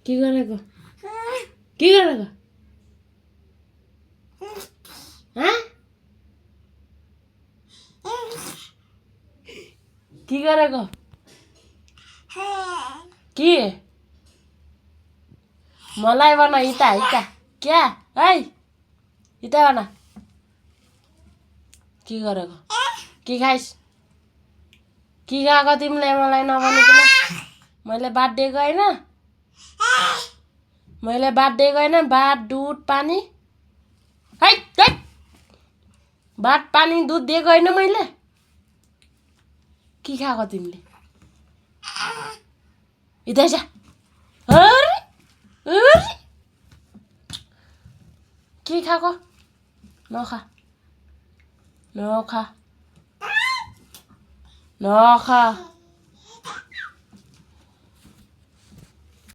কি गरेको के गरेको हाँ के गरेको के मलाई बना इता इता क्या है इता बना के गरेको के खाइस् के खाएको तिमीले मलाई नभनिकन मैले बात दिएको हैन मैले बात दिएको हैन भात दुध पानी है भात पानी दुध दिएको हैन मैले के खाएको तिमीले इता जा अरे अरे के खाएको नखा नखा नखा